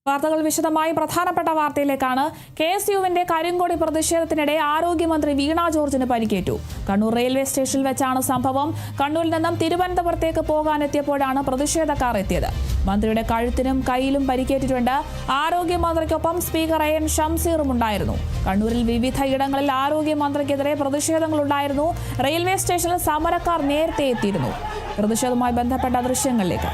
വാർത്തകൾ വിശദമായി പ്രധാനപ്പെട്ട വാർത്തയിലേക്കാണ്. KSUവിന്റെ കരിങ്കൊടി പ്രതിഷേധത്തിനിടെ ആരോഗ്യമന്ത്രി വീണ ജോർജിന് പരിക്കേറ്റു. കണ്ണൂർ റെയിൽവേ സ്റ്റേഷനിൽ വെച്ചാണ് സംഭവം. കണ്ണൂരിൽ നിന്നും തിരുവനന്തപുരത്തേക്ക് പോകാനെത്തിയപ്പോഴാണ് പ്രതിഷേധക്കാർ എത്തിയത്. മന്ത്രിയുടെ കഴുത്തിനും കൈയിലും പരിക്കേറ്റിട്ടുണ്ട്. ആരോഗ്യമന്ത്രിക്കൊപ്പം സ്പീക്കർ AN ഷംസീറും ഉണ്ടായിരുന്നു. കണ്ണൂരിൽ വിവിധ ഇടങ്ങളിൽ ആരോഗ്യമന്ത്രിക്കെതിരെ പ്രതിഷേധങ്ങളുണ്ടായിരുന്നു. റെയിൽവേ സ്റ്റേഷനിൽ സമരക്കാർ നേരത്തെ എത്തിയിരുന്നു. പ്രതിഷേധവുമായി ബന്ധപ്പെട്ട ദൃശ്യങ്ങളിലേക്ക്.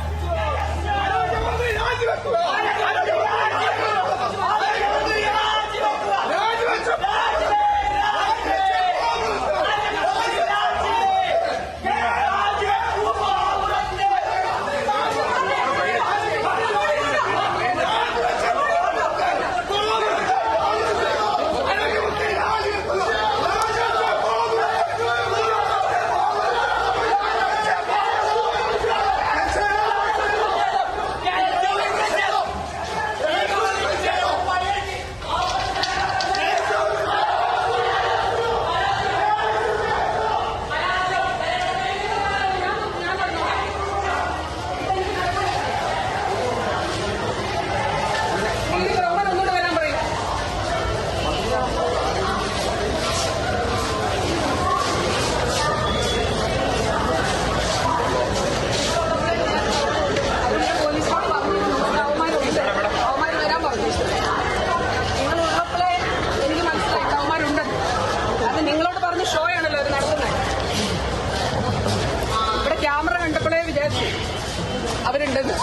അവരുണ്ടെന്ന്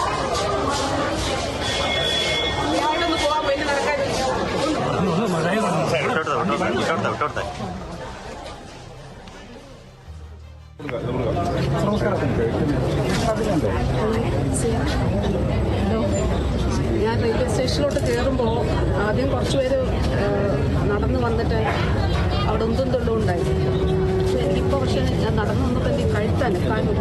ഞാനൊന്ന് പോവാൻ വേണ്ടി ഞാൻ റെയിൽവേ സ്റ്റേഷനിലോട്ട് കയറുമ്പോൾ ആദ്യം കുറച്ചുപേര് നടന്നു വന്നിട്ട് അവിടെ ഒന്നും തൊള്ളും ഉണ്ടായിരുന്നു. എനിക്കിപ്പോൾ പക്ഷേ ഞാൻ നടന്നു വന്നപ്പോൾ എനിക്ക് കഴുത്തനക്കാനും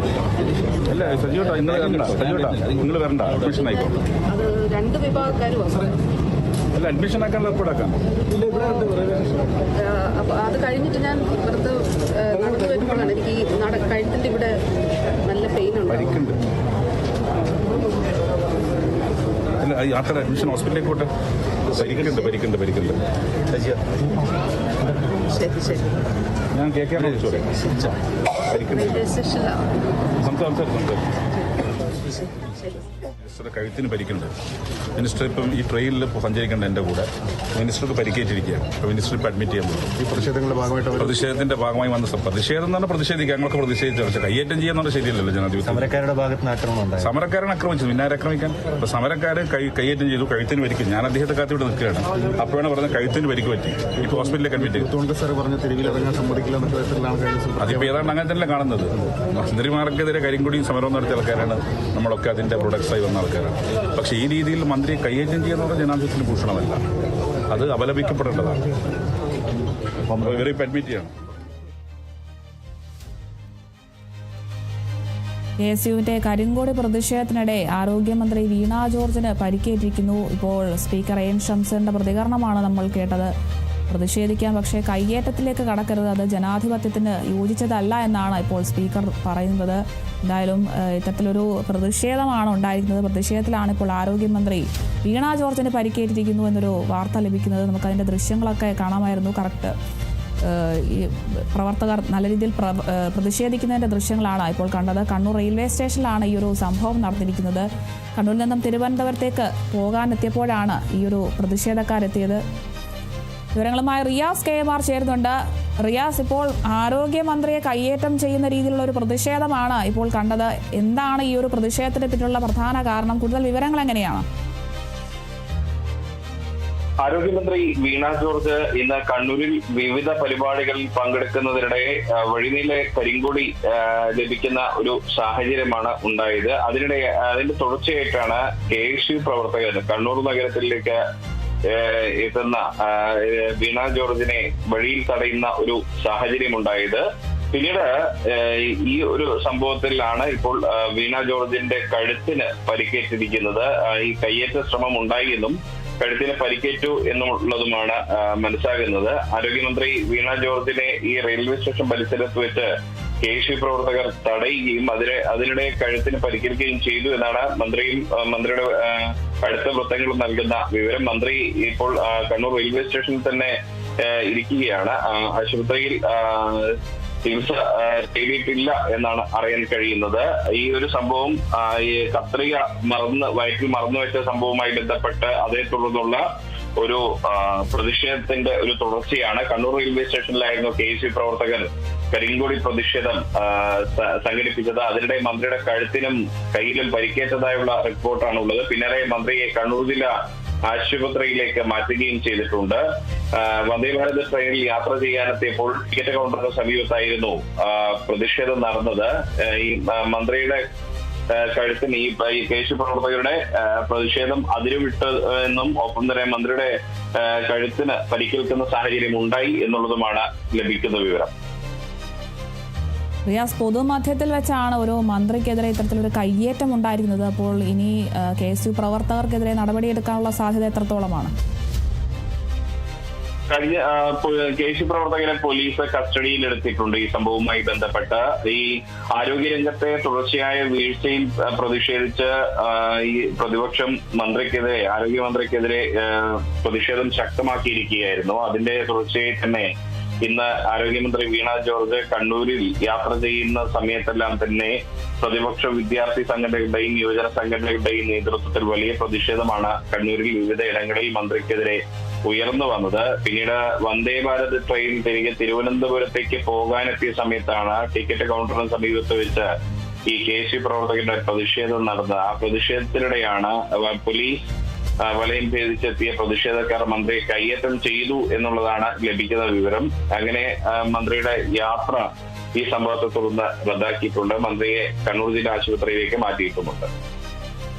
അത് രണ്ട് വിഭാഗക്കാരും അഡ്മിഷൻ അപ്പോൾ അത് കഴിഞ്ഞിട്ട് ഞാൻ വെറുതെ നടന്നു വരുമ്പോഴാണ് എനിക്ക് ഈ കഴുത്തിൻ്റെ ഇവിടെ നല്ല പെയിൻ ഉണ്ട്. അഡ്മിഷൻ ഹോസ്പിറ്റലിലേക്ക് പോട്ടെ. പരിക്കുണ്ട്. ശരി ശരി ഞാൻ കേൾക്കാൻ റെയിൽവേ സ്റ്റേഷനിലാണ്. മിനിസ്റ്ററുടെ കഴുത്തിന് പരിക്കുണ്ട്. മിനിസ്റ്റർ ഇപ്പം ഈ ട്രെയിനിൽ സഞ്ചരിക്കേണ്ട എൻ്റെ കൂടെ മിനിസ്റ്റർക്ക് പരിക്കേറ്റിരിക്കുകയാണ്. അപ്പോൾ മിനിസ്റ്റർ ഇപ്പം അഡ്മിറ്റ് ചെയ്യാൻ പോകും. ഈ പ്രതിഷേധത്തിന്റെ ഭാഗമായി വന്ന പ്രതിഷേധം എന്ന് പറഞ്ഞാൽ പ്രതിഷേധിക്കുക. ഞങ്ങൾക്ക് പ്രതിഷേധിച്ചു. പക്ഷേ കയ്യേറ്റം ചെയ്യാന്നുള്ള ശരിയല്ലല്ലോ ജനാധിപത്യം. സമരക്കാരുടെ ഭാഗത്ത് ആക്രമണം സമരക്കാരൻ ആക്രമിച്ചു. പിന്നെ ആക്രമിക്കാൻ അപ്പോൾ സമരക്കാർ കയ്യേറ്റം ചെയ്തു. കഴുത്തിന് പരിക്കും. ഞാൻ അദ്ദേഹത്തെ കാത്തിവിടെ നിൽക്കുകയാണ്. അപ്പോഴാണ് പറഞ്ഞത് കഴുത്തിന് പരിക്ക് പറ്റി. ഇപ്പോൾ ഹോസ്പിറ്റലിലേക്ക് അഡ്മിറ്റ് ചെയ്തു. അതിപ്പോൾ ഏതാണ്ട് അങ്ങനെ തന്നെ കാണുന്നത്. മന്ത്രിമാർക്കെതിരെ കരിങ്കൊടിയും സമരവും നടത്തിയ ആൾക്കാരാണ് നമ്മളൊക്കെ അതിന്റെ പ്രൊഡക്ട്സായി വന്ന ആൾക്കാരാണ്. പക്ഷേ ഈ രീതിയിൽ മന്ത്രിയെ കയ്യേറ്റം ചെയ്യുന്നത് ജനാധിപത്യത്തിന് ഭൂഷണമല്ല. അത് അപലപിക്കപ്പെടേണ്ടതാണ്. ഇവരെ ഇപ്പം അഡ്മിറ്റ് ചെയ്യണം. KSUവിന്റെ കരിങ്കോടി പ്രതിഷേധത്തിനിടെ ആരോഗ്യമന്ത്രി വീണ ജോർജിന് പരിക്കേറ്റിരിക്കുന്നു. ഇപ്പോൾ സ്പീക്കർ AN ഷംസീറിന്റെ പ്രതികരണമാണ് നമ്മൾ കേട്ടത്. പ്രതിഷേധിക്കാൻ, പക്ഷേ കയ്യേറ്റത്തിലേക്ക് കടക്കരുത്, അത് ജനാധിപത്യത്തിന് യോജിച്ചതല്ല എന്നാണ് ഇപ്പോൾ സ്പീക്കർ പറയുന്നത്. എന്തായാലും ഇത്തരത്തിലൊരു പ്രതിഷേധമാണ് ഉണ്ടായിരിക്കുന്നത്. പ്രതിഷേധത്തിലാണ് ഇപ്പോൾ ആരോഗ്യമന്ത്രി വീണ ജോർജിന് പരിക്കേറ്റിരിക്കുന്നു എന്നൊരു വാർത്ത ലഭിക്കുന്നത്. നമുക്കതിൻ്റെ ദൃശ്യങ്ങളൊക്കെ കാണാമായിരുന്നു. കറക്റ്റ് ഈ പ്രവർത്തകർ നല്ല രീതിയിൽ പ്രതിഷേധിക്കുന്നതിൻ്റെ ദൃശ്യങ്ങളാണ് ഇപ്പോൾ കണ്ടത്. കണ്ണൂർ റെയിൽവേ സ്റ്റേഷനിലാണ് ഈ ഒരു സംഭവം നടന്നിരിക്കുന്നത്. കണ്ണൂരിൽ നിന്നും തിരുവനന്തപുരത്തേക്ക് പോകാനെത്തിയപ്പോഴാണ് ഈ ഒരു പ്രതിഷേധക്കാരെത്തിയത്. വിവരങ്ങളുമായി റിയാസ് KMR ചേരുന്നുണ്ട്. റിയാസ്, ഇപ്പോൾ ആരോഗ്യമന്ത്രിയെ കയ്യേറ്റം ചെയ്യുന്ന രീതിയിലുള്ള ഒരു പ്രതിഷേധമാണ് ഇപ്പോൾ കണ്ടത്. എന്താണ് ഈ ഒരു പ്രതിഷേധത്തിന് പിന്നിലുള്ള പ്രധാന കാരണം? കൂടുതൽ വിവരങ്ങൾ എങ്ങനെയാണ്? ആരോഗ്യമന്ത്രി വീണ ജോർജ് ഇന്ന് കണ്ണൂരിൽ വിവിധ പരിപാടികളിൽ പങ്കെടുക്കുന്നതിനിടെ വഴിനീളെ കരിങ്കൊടി ലഭിക്കുന്ന ഒരു സാഹചര്യമാണ് ഉണ്ടായത്. അതിന്റെ തുടർച്ചയായിട്ടാണ് KSU പ്രവർത്തകർ കണ്ണൂർ നഗരത്തിലേക്ക് എത്തുന്ന വീണ ജോർജിനെ വഴിയിൽ തടയുന്ന ഒരു സാഹചര്യമുണ്ടായത്. പിന്നീട് ഈ ഒരു സംഭവത്തിലാണ് ഇപ്പോൾ വീണ ജോർജിന്റെ കഴുത്തിന് പരിക്കേറ്റിരിക്കുന്നത്. ഈ കയ്യേറ്റ ശ്രമം ഉണ്ടായി എന്നും കഴുത്തിന് പരിക്കേറ്റു എന്നുള്ളതുമാണ് മനസ്സിലാകുന്നത്. ആരോഗ്യമന്ത്രി വീണ ജോർജിനെ ഈ റെയിൽവേ സ്റ്റേഷൻ പരിസരത്ത് വെച്ച് KSU പ്രവർത്തകർ തടയുകയും അതിനിടെ കഴുത്തിന് പരിക്കേൽക്കുകയും ചെയ്തു എന്നാണ് മന്ത്രിയുടെ അടുത്ത വൃത്തങ്ങൾ നൽകുന്ന വിവരം. മന്ത്രി ഇപ്പോൾ കണ്ണൂർ റെയിൽവേ സ്റ്റേഷനിൽ തന്നെ ഇരിക്കുകയാണ്. ആശുപത്രിയിൽ ചികിത്സ തേടിയിട്ടില്ല എന്നാണ് അറിയാൻ കഴിയുന്നത്. ഈ ഒരു സംഭവം ഈ കത്രിക വയറ്റിൽ മറന്നു വെച്ച സംഭവവുമായി ബന്ധപ്പെട്ട് അതേ തുടർന്നുള്ള ഒരു പ്രതിഷേധത്തിന്റെ ഒരു തുടർച്ചയാണ്. കണ്ണൂർ റെയിൽവേ സ്റ്റേഷനിലായിരുന്നു KSU പ്രവർത്തകർ കരിങ്കൊടി പ്രതിഷേധം സംഘടിപ്പിച്ചത്. അതിനിടെ മന്ത്രിയുടെ കഴുത്തിനും കയ്യിലും പരിക്കേറ്റതായുള്ള റിപ്പോർട്ടാണ് ഉള്ളത്. പിന്നാലെ മന്ത്രിയെ കണ്ണൂർ ജില്ലാ ആശുപത്രിയിലേക്ക് മാറ്റുകയും ചെയ്തിട്ടുണ്ട്. വന്ദേഭാരത് ട്രെയിനിൽ യാത്ര ചെയ്യാനെത്തിയപ്പോൾ ടിക്കറ്റ് കൗണ്ടറിന് സമീപത്തായിരുന്നു പ്രതിഷേധം നടന്നത്. ഈ മന്ത്രിയുടെ കഴുത്തിന് ഈ KSU പ്രവർത്തകരുടെ പ്രതിഷേധം അതിരുവിട്ട് എന്നും ഒപ്പം തന്നെ മന്ത്രിയുടെ കഴുത്തിന് പരിക്കേൽക്കുന്ന സാഹചര്യം ഉണ്ടായി എന്നുള്ളതുമാണ് ലഭിക്കുന്ന വിവരം. റിയാസ്, പൊതുമധ്യത്തിൽ വെച്ചാണ് ഒരു മന്ത്രിക്കെതിരെ ഇത്തരത്തിലൊരു കയ്യേറ്റം ഉണ്ടായിരിക്കുന്നത്. അപ്പോൾ ഇനി KSU പ്രവർത്തകർക്കെതിരെ നടപടിയെടുക്കാനുള്ള സാധ്യത എത്രത്തോളമാണ്? കഴിഞ്ഞ KSU പ്രവർത്തകരെ പോലീസ് കസ്റ്റഡിയിലെടുത്തിട്ടുണ്ട്. ഈ സംഭവവുമായി ബന്ധപ്പെട്ട് ഈ ആരോഗ്യരംഗത്തെ തുടർച്ചയായ വീഴ്ചയിൽ പ്രതിഷേധിച്ച് ഈ പ്രതിപക്ഷം ആരോഗ്യമന്ത്രിക്കെതിരെ പ്രതിഷേധം ശക്തമാക്കിയിരിക്കുകയായിരുന്നു. അതിന്റെ തുടർച്ചയായി തന്നെ ഇന്ന് ആരോഗ്യമന്ത്രി വീണ ജോർജ് കണ്ണൂരിൽ യാത്ര ചെയ്യുന്ന സമയത്തെല്ലാം തന്നെ പ്രതിപക്ഷ വിദ്യാർത്ഥി സംഘടനകളുടെയും യുവജന സംഘടനകളുടെയും നേതൃത്വത്തിൽ വലിയ പ്രതിഷേധമാണ് കണ്ണൂരിൽ വിവിധ ഇടങ്ങളിൽ മന്ത്രിക്കെതിരെ ഉയർന്നു വന്നത്. പിന്നീട് വന്ദേഭാരത് ട്രെയിൻ തിരികെ തിരുവനന്തപുരത്തേക്ക് പോകാനെത്തിയ സമയത്താണ് ടിക്കറ്റ് കൗണ്ടറിന് സമീപത്ത് വെച്ച് ഈ KSU പ്രവർത്തകരുടെ പ്രതിഷേധം നടന്നത്. ആ പ്രതിഷേധത്തിനിടെയാണ് പോലീസ് വലയം ഭേദിച്ചെത്തിയ പ്രതിഷേധക്കാർ മന്ത്രിയെ കയ്യേറ്റം ചെയ്തു എന്നുള്ളതാണ് ലഭിക്കുന്ന വിവരം. അങ്ങനെ മന്ത്രിയുടെ യാത്ര ഈ സംഭവത്തെ തുടർന്ന് റദ്ദാക്കിയിട്ടുണ്ട്. മന്ത്രിയെ കണ്ണൂർ ജില്ലാ ആശുപത്രിയിലേക്ക് മാറ്റിയിട്ടുമുണ്ട്.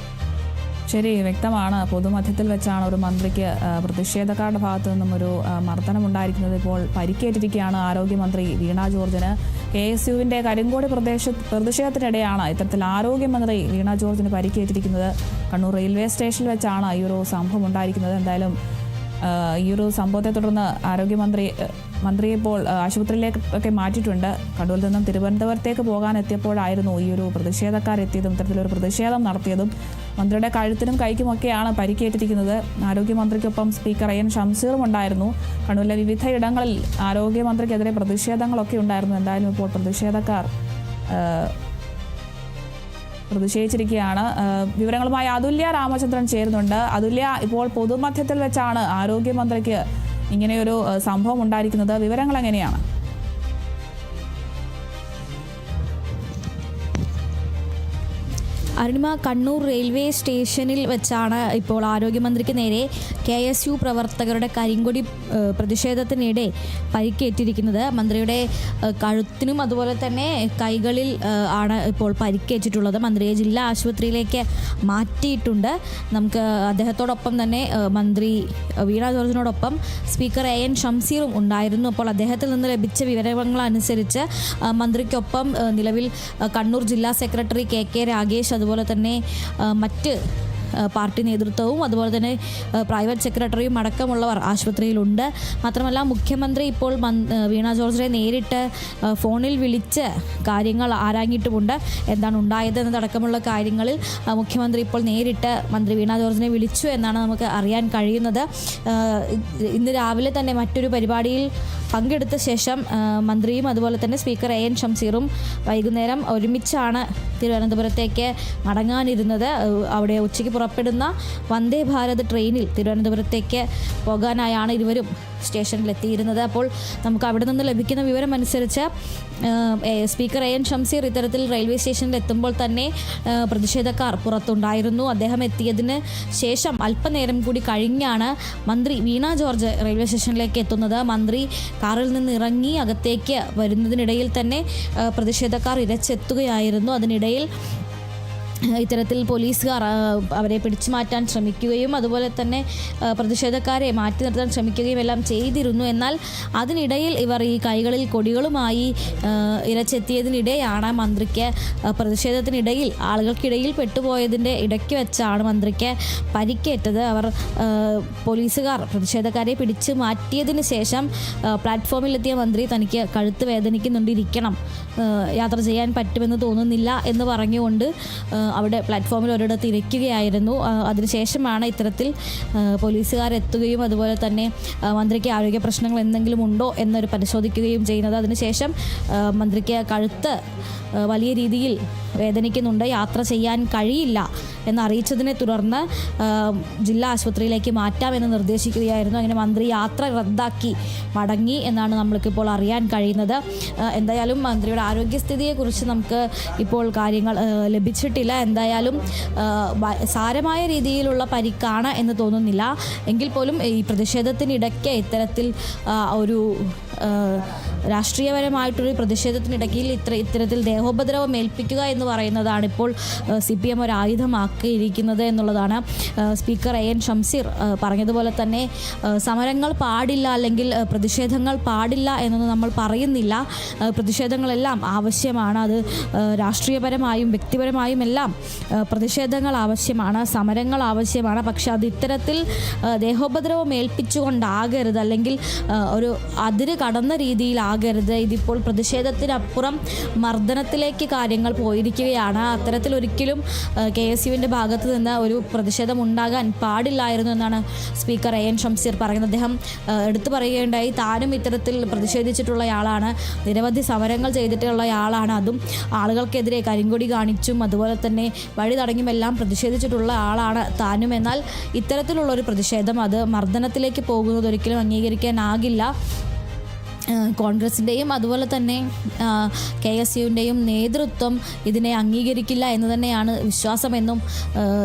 ശരി, വ്യക്തമാണ്. പൊതുമധ്യത്തിൽ വെച്ചാണ് ഒരു മന്ത്രിക്ക് പ്രതിഷേധക്കാരുടെ ഭാഗത്തു നിന്നും ഒരു മർദ്ദനം ഉണ്ടായിരിക്കുന്നത്. ഇപ്പോൾ പരിക്കേറ്റിരിക്കുകയാണ് ആരോഗ്യമന്ത്രി വീണ ജോർജിന്. KSUവിന്റെ കരിങ്കോടി പ്രതിഷേധത്തിനിടെയാണ് ഇത്തരത്തിൽ ആരോഗ്യമന്ത്രി വീണ ജോർജിന് പരിക്കേറ്റിരിക്കുന്നത്. കണ്ണൂർ റെയിൽവേ സ്റ്റേഷനിൽ വെച്ചാണ് ഈ ഒരു സംഭവം ഉണ്ടായിരിക്കുന്നത്. എന്തായാലും ഈ ഒരു സംഭവത്തെ തുടർന്ന് മന്ത്രിയെ ഇപ്പോൾ ആശുപത്രിയിലേക്കൊക്കെ മാറ്റിയിട്ടുണ്ട്. കണ്ണൂരിൽ നിന്നും തിരുവനന്തപുരത്തേക്ക് പോകാനെത്തിയപ്പോഴായിരുന്നു ഈ ഒരു പ്രതിഷേധക്കാരെത്തിയതും ഇത്തരത്തിലൊരു പ്രതിഷേധം നടത്തിയതും. മന്ത്രിയുടെ കഴുത്തിനും കൈക്കുമൊക്കെയാണ് പരിക്കേറ്റിരിക്കുന്നത്. ആരോഗ്യമന്ത്രിക്കൊപ്പം സ്പീക്കർ AN ഷംസീറും ഉണ്ടായിരുന്നു. കണ്ണൂരിലെ വിവിധ ഇടങ്ങളിൽ ആരോഗ്യമന്ത്രിക്കെതിരെ പ്രതിഷേധങ്ങളൊക്കെ ഉണ്ടായിരുന്നു. എന്തായാലും ഇപ്പോൾ പ്രതിഷേധക്കാർ പ്രതിഷേധിച്ചിരിക്കുകയാണ്. വിവരങ്ങളുമായി അതുല്യ രാമചന്ദ്രൻ ചേരുന്നുണ്ട്. അതുല്യ, ഇപ്പോൾ പൊതുമധ്യത്തിൽ വെച്ചാണ് ആരോഗ്യമന്ത്രിക്ക് ഇങ്ങനെയൊരു സംഭവം ഉണ്ടായിരിക്കുന്നത്. വിവരങ്ങൾ എങ്ങനെയാണ്? അരുണിമ, കണ്ണൂർ റെയിൽവേ സ്റ്റേഷനിൽ വെച്ചാണ് ഇപ്പോൾ ആരോഗ്യമന്ത്രിക്ക് നേരെ KSU പ്രവർത്തകരുടെ കരിങ്കൊടി പ്രതിഷേധത്തിനിടെ പരിക്കേറ്റിരിക്കുന്നത്. മന്ത്രിയുടെ കഴുത്തിനും അതുപോലെ തന്നെ കൈകളിൽ ആണ് ഇപ്പോൾ പരിക്കേറ്റിട്ടുള്ളത്. മന്ത്രിയെ ജില്ലാ ആശുപത്രിയിലേക്ക് മാറ്റിയിട്ടുണ്ട്. നമുക്ക് അദ്ദേഹത്തോടൊപ്പം തന്നെ മന്ത്രി വീണ ജോർജിനോടൊപ്പം സ്പീക്കർ AN ഷംസീറും ഉണ്ടായിരുന്നു. അപ്പോൾ അദ്ദേഹത്തിൽ നിന്ന് ലഭിച്ച വിവരങ്ങളനുസരിച്ച് മന്ത്രിക്കൊപ്പം നിലവിൽ കണ്ണൂർ ജില്ലാ സെക്രട്ടറി KK രാഗേഷ്, അതുപോലെ തന്നെ മറ്റ് പാർട്ടി നേതൃത്വവും അതുപോലെ തന്നെ പ്രൈവറ്റ് സെക്രട്ടറിയും അടക്കമുള്ളവർ ആശുപത്രിയിലുണ്ട്. മാത്രമല്ല മുഖ്യമന്ത്രി ഇപ്പോൾ വീണ ജോർജിനെ നേരിട്ട് ഫോണിൽ വിളിച്ച് കാര്യങ്ങൾ ആരാഞ്ഞിട്ടുമുണ്ട്. എന്താണ് ഉണ്ടായത് എന്നതടക്കമുള്ള കാര്യങ്ങളിൽ മുഖ്യമന്ത്രി ഇപ്പോൾ നേരിട്ട് മന്ത്രി വീണ ജോർജിനെ വിളിച്ചു എന്നാണ് നമുക്ക് അറിയാൻ കഴിയുന്നത്. ഇന്ന് രാവിലെ തന്നെ മറ്റൊരു പരിപാടിയിൽ പങ്കെടുത്ത ശേഷം മന്ത്രിയും അതുപോലെ തന്നെ സ്പീക്കർ AN ഷംസീറും വൈകുന്നേരം ഒരുമിച്ചാണ് തിരുവനന്തപുരത്തേക്ക് മടങ്ങാനിരുന്നത്. അവിടെ ഉച്ചയ്ക്ക് പുറപ്പെടുന്ന വന്ദേ ഭാരത് ട്രെയിനിൽ തിരുവനന്തപുരത്തേക്ക് പോകാനായാണ് ഇരുവരും സ്റ്റേഷനിലെത്തിയിരുന്നത്. അപ്പോൾ നമുക്ക് അവിടെ നിന്ന് ലഭിക്കുന്ന വിവരം അനുസരിച്ച് സ്പീക്കർ AN ഷംസീർ ഇത്തരത്തിൽ റെയിൽവേ സ്റ്റേഷനിൽ എത്തുമ്പോൾ തന്നെ പ്രതിഷേധക്കാർ പുറത്തുണ്ടായിരുന്നു. അദ്ദേഹം എത്തിയതിന് ശേഷം അല്പനേരം കൂടി കഴിഞ്ഞാണ് മന്ത്രി വീണ ജോർജ് റെയിൽവേ സ്റ്റേഷനിലേക്ക് എത്തുന്നത്. മന്ത്രി കാറിൽ നിന്ന് ഇറങ്ങി അകത്തേക്ക് വരുന്നതിനിടയിൽ തന്നെ പ്രതിഷേധക്കാർ ഇരച്ചെത്തുകയായിരുന്നു. അതിനിടയിൽ ഇത്തരത്തിൽ പോലീസുകാർ അവരെ പിടിച്ചു മാറ്റാൻ ശ്രമിക്കുകയും അതുപോലെ തന്നെ പ്രതിഷേധക്കാരെ മാറ്റി നിർത്താൻ ശ്രമിക്കുകയും എല്ലാം ചെയ്തിരുന്നു. എന്നാൽ അതിനിടയിൽ ഇവർ ഈ കൈകളിൽ കൊടികളുമായി ഇരച്ചെത്തിയതിനിടെയാണ് മന്ത്രിക്ക് പ്രതിഷേധത്തിനിടയിൽ ആളുകൾക്കിടയിൽ പെട്ടുപോയതിൻ്റെ ഇടയ്ക്ക് വെച്ചാണ് മന്ത്രിക്ക് പരിക്കേറ്റത്. അവർ പോലീസുകാർ പ്രതിഷേധക്കാരെ പിടിച്ചു മാറ്റിയതിന് ശേഷം പ്ലാറ്റ്ഫോമിലെത്തിയ മന്ത്രി തനിക്ക് കഴുത്ത് വേദനിക്കുന്നുണ്ട്, ഇരിക്കണം, യാത്ര ചെയ്യാൻ പറ്റുമെന്ന് തോന്നുന്നില്ല എന്ന് പറഞ്ഞുകൊണ്ട് അവിടെ പ്ലാറ്റ്ഫോമിൽ ഒരിടത്ത് ഇരിക്കുകയായിരുന്നു. അതിനുശേഷമാണ് ഇത്തരത്തിൽ പോലീസുകാരെത്തുകയും അതുപോലെ തന്നെ മന്ത്രിക്ക് ആരോഗ്യ പ്രശ്നങ്ങൾ എന്തെങ്കിലും ഉണ്ടോ എന്നൊരു പരിശോധിക്കുകയും ചെയ്യുന്നത്. അതിനുശേഷം മന്ത്രിക്ക് കഴുത്ത് വലിയ രീതിയിൽ വേദനിക്കുന്നുണ്ട്, യാത്ര ചെയ്യാൻ കഴിയില്ല എന്നറിയിച്ചതിനെ തുടർന്ന് ജില്ലാ ആശുപത്രിയിലേക്ക് മാറ്റാമെന്ന് നിർദ്ദേശിക്കുകയായിരുന്നു. അങ്ങനെ മന്ത്രി യാത്ര റദ്ദാക്കി മടങ്ങി എന്നാണ് നമ്മൾക്കിപ്പോൾ അറിയാൻ കഴിയുന്നത്. എന്തായാലും മന്ത്രിയുടെ ആരോഗ്യസ്ഥിതിയെക്കുറിച്ച് നമുക്ക് ഇപ്പോൾ കാര്യങ്ങൾ ലഭിച്ചിട്ടില്ല. എന്തായാലും സാരമായ രീതിയിലുള്ള പരിക്കാണ് എന്ന് തോന്നുന്നില്ല. എങ്കിൽ പോലും ഈ പ്രതിഷേധത്തിനിടയ്ക്ക് ഇത്തരത്തിൽ ഒരു രാഷ്ട്രീയപരമായിട്ടൊരു പ്രതിഷേധത്തിനിടയ്ക്കിൽ ഇത്തരത്തിൽ ദേഹോപദ്രവം ഏൽപ്പിക്കുക എന്ന് പറയുന്നതാണ് ഇപ്പോൾ CPM ഒരു ആയുധമാക്കിയിരിക്കുന്നത് എന്നുള്ളതാണ് സ്പീക്കർ AN ഷംസീർ പറഞ്ഞതുപോലെ തന്നെ സമരങ്ങൾ പാടില്ല അല്ലെങ്കിൽ പ്രതിഷേധങ്ങൾ പാടില്ല എന്നൊന്നും നമ്മൾ പറയുന്നില്ല. പ്രതിഷേധങ്ങളെല്ലാം ആവശ്യമാണ്. അത് രാഷ്ട്രീയപരമായും വ്യക്തിപരമായും എല്ലാം പ്രതിഷേധങ്ങൾ ആവശ്യമാണ്, സമരങ്ങൾ ആവശ്യമാണ്. പക്ഷെ അത് ഇത്തരത്തിൽ ദേഹോപദ്രവം ഏൽപ്പിച്ചുകൊണ്ടാകരുത്, അല്ലെങ്കിൽ ഒരു അതിര് കടന്ന രീതിയിലാകരുത്. ഇതിപ്പോൾ പ്രതിഷേധത്തിനപ്പുറം മർദ്ദനത്തിലേക്ക് കാര്യങ്ങൾ പോയിരിക്കുകയാണ്. അത്തരത്തിലൊരിക്കലും KSUവിൻ്റെ ഭാഗത്ത് നിന്ന് ഒരു പ്രതിഷേധം ഉണ്ടാകാൻ പാടില്ലായിരുന്നു എന്നാണ് സ്പീക്കർ AN ഷംസീർ പറയുന്നത്. അദ്ദേഹം എടുത്തു പറയുകയുണ്ടായി, താനും ഇത്തരത്തിൽ പ്രതിഷേധിച്ചിട്ടുള്ളയാളാണ്, നിരവധി സമരങ്ങൾ ചെയ്തിട്ടുള്ളയാളാണ്, അതും ആളുകൾക്കെതിരെ കരിങ്കൊടി കാണിച്ചും അതുപോലെ തന്നെ വഴി തടഞ്ഞുമെല്ലാം പ്രതിഷേധിച്ചിട്ടുള്ള ആളാണ് താനും. എന്നാൽ ഇത്തരത്തിലുള്ളൊരു പ്രതിഷേധം അത് മർദ്ദനത്തിലേക്ക് പോകുന്നത് ഒരിക്കലും അംഗീകരിക്കാനാകില്ല. കോൺഗ്രസിൻ്റെയും അതുപോലെ തന്നെ KSUവിൻ്റെയും നേതൃത്വം ഇതിനെ അംഗീകരിക്കില്ല എന്ന് തന്നെയാണ് വിശ്വാസമെന്നും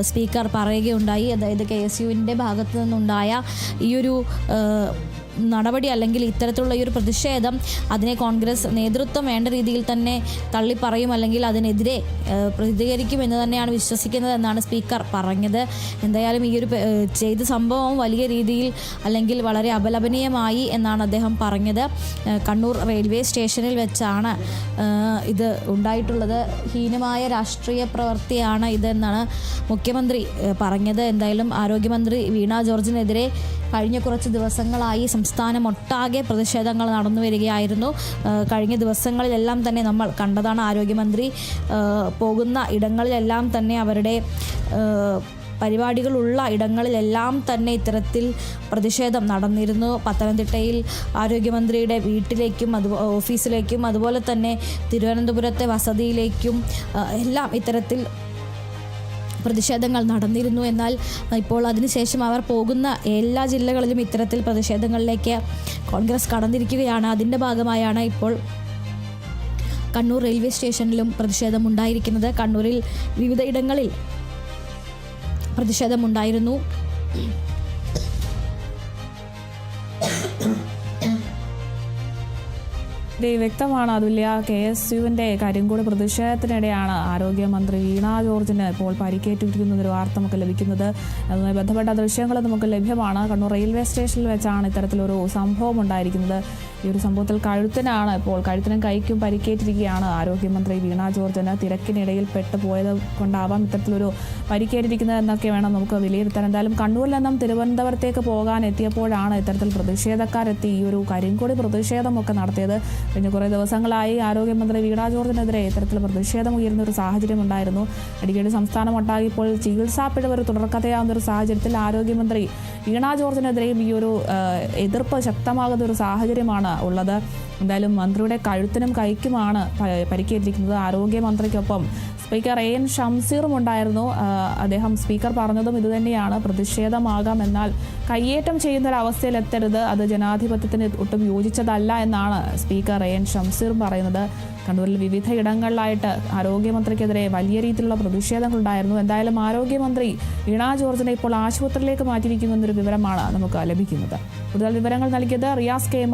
സ്പീക്കർ പറയുകയുണ്ടായി. അതായത് KSUവിൻ്റെ ഭാഗത്തു നിന്നുണ്ടായ ഈയൊരു നടപടി അല്ലെങ്കിൽ ഇത്തരത്തിലുള്ള ഈ ഒരു പ്രതിഷേധം അതിനെ കോൺഗ്രസ് നേതൃത്വം വേണ്ട രീതിയിൽ തന്നെ തള്ളിപ്പറയും അല്ലെങ്കിൽ അതിനെതിരെ പ്രതികരിക്കും എന്ന് തന്നെയാണ് വിശ്വസിക്കുന്നത് എന്നാണ് സ്പീക്കർ പറഞ്ഞത്. എന്തായാലും ഈ ഒരു ചെയ്ത സംഭവം വലിയ രീതിയിൽ അല്ലെങ്കിൽ വളരെ അപലപനീയമായി എന്നാണ് അദ്ദേഹം പറഞ്ഞത്. കണ്ണൂർ റെയിൽവേ സ്റ്റേഷനിൽ വെച്ചാണ് ഇത് ഉണ്ടായിട്ടുള്ളത്. ഹീനമായ രാഷ്ട്രീയ പ്രവൃത്തിയാണ് ഇതെന്നാണ് മുഖ്യമന്ത്രി പറഞ്ഞത്. എന്തായാലും ആരോഗ്യമന്ത്രി വീണ ജോർജിനെതിരെ കഴിഞ്ഞ കുറച്ച് ദിവസങ്ങളായി സംസ്ഥാനമൊട്ടാകെ പ്രതിഷേധങ്ങൾ നടന്നു വരികയായിരുന്നു. കഴിഞ്ഞ ദിവസങ്ങളിലെല്ലാം തന്നെ നമ്മൾ കണ്ടതാണ്. ആരോഗ്യമന്ത്രി പോകുന്ന ഇടങ്ങളിലെല്ലാം തന്നെ അവരുടെ പരിപാടികളുള്ള ഇടങ്ങളിലെല്ലാം തന്നെ ഇത്തരത്തിൽ പ്രതിഷേധം നടന്നിരുന്നു. പത്തനംതിട്ടയിൽ ആരോഗ്യമന്ത്രിയുടെ വീട്ടിലേക്കും ഓഫീസിലേക്കും അതുപോലെ തന്നെ തിരുവനന്തപുരത്തെ വസതിയിലേക്കും എല്ലാം ഇത്തരത്തിൽ പ്രതിഷേധങ്ങൾ നടന്നിരുന്നു. എന്നാൽ ഇപ്പോൾ അതിനുശേഷം അവർ പോകുന്ന എല്ലാ ജില്ലകളിലും ഇത്തരത്തിൽ പ്രതിഷേധങ്ങളിലേക്ക് കോൺഗ്രസ് കടന്നിരിക്കുകയാണ്. അതിൻ്റെ ഭാഗമായാണ് ഇപ്പോൾ കണ്ണൂർ റെയിൽവേ സ്റ്റേഷനിലും പ്രതിഷേധമുണ്ടായിരിക്കുന്നത്. കണ്ണൂരിൽ വിവിധയിടങ്ങളിൽ പ്രതിഷേധമുണ്ടായിരുന്നു. വ്യക്തമാണ് അതുല്യ. KSUവിൻ്റെ കരിങ്കോട് പ്രതിഷേധത്തിനിടെയാണ് ആരോഗ്യമന്ത്രി വീണ ജോർജിന് ഇപ്പോൾ പരിക്കേറ്റിരിക്കുന്നൊരു വാർത്ത നമുക്ക് ലഭിക്കുന്നത്. അതുമായി ബന്ധപ്പെട്ട ദൃശ്യങ്ങൾ നമുക്ക് ലഭ്യമാണ്. കണ്ണൂർ റെയിൽവേ സ്റ്റേഷനിൽ വെച്ചാണ് ഇത്തരത്തിലൊരു സംഭവം ഉണ്ടായിരിക്കുന്നത്. ഈ ഒരു സംഭവത്തിൽ കഴുത്തിനും കൈക്കും പരിക്കേറ്റിരിക്കുകയാണ് ആരോഗ്യമന്ത്രി വീണ ജോർജിന്. തിരക്കിനിടയിൽ പെട്ടുപോയത് കൊണ്ടാവാം ഇത്തരത്തിലൊരു പരിക്കേറ്റിരിക്കുന്നത് എന്നൊക്കെ വേണം നമുക്ക് വിലയിരുത്താൻ. എന്തായാലും കണ്ണൂരിൽ നിന്നും തിരുവനന്തപുരത്തേക്ക് പോകാൻ എത്തിയപ്പോഴാണ് ഇത്തരത്തിൽ പ്രതിഷേധക്കാരെത്തി ഈ ഒരു കരിങ്കോടി പ്രതിഷേധമൊക്കെ നടത്തിയത്. കഴിഞ്ഞ കുറേ ദിവസങ്ങളായി ആരോഗ്യമന്ത്രി വീണ ജോർജിനെതിരെ ഇത്തരത്തിൽ പ്രതിഷേധം ഉയരുന്ന ഒരു സാഹചര്യം ഉണ്ടായിരുന്നു. അടിക്കടി സംസ്ഥാനമൊട്ടാകെ ഇപ്പോൾ ചികിത്സാ പിഴവ് ഒരു തുടർക്കഥയാവുന്ന ഒരു സാഹചര്യത്തിൽ ആരോഗ്യമന്ത്രി വീണ ജോർജിനെതിരെയും ഈ ഒരു എതിർപ്പ് ശക്തമാകുന്ന ഒരു സാഹചര്യമാണ് ഉള്ളത്. എന്തായാലും മന്ത്രിയുടെ കഴുത്തിനും കൈക്കുമാണ് പരിക്കേറ്റിരിക്കുന്നത്. ആരോഗ്യമന്ത്രിക്കൊപ്പം സ്പീക്കർ AN ഷംസീറും ഉണ്ടായിരുന്നു. അദ്ദേഹം സ്പീക്കർ പറഞ്ഞതും ഇതുതന്നെയാണ്, പ്രതിഷേധമാകാം, എന്നാൽ കയ്യേറ്റം ചെയ്യുന്നൊരവസ്ഥയിൽ എത്തരുത്, അത് ജനാധിപത്യത്തിന് ഒട്ടും യോജിച്ചതല്ല എന്നാണ് സ്പീക്കർ AN ഷംസീറും പറയുന്നത്. കണ്ണൂരിൽ വിവിധ ഇടങ്ങളിലായിട്ട് ആരോഗ്യമന്ത്രിക്കെതിരെ വലിയ രീതിയിലുള്ള പ്രതിഷേധങ്ങളുണ്ടായിരുന്നു. എന്തായാലും ആരോഗ്യമന്ത്രി വീണ ജോർജിനെ ഇപ്പോൾ ആശുപത്രിയിലേക്ക് മാറ്റിയിരിക്കുന്നു എന്നൊരു വിവരമാണ് നമുക്ക് ലഭിക്കുന്നത്. കൂടുതൽ വിവരങ്ങൾ നൽകിയത് റിയാസ് KM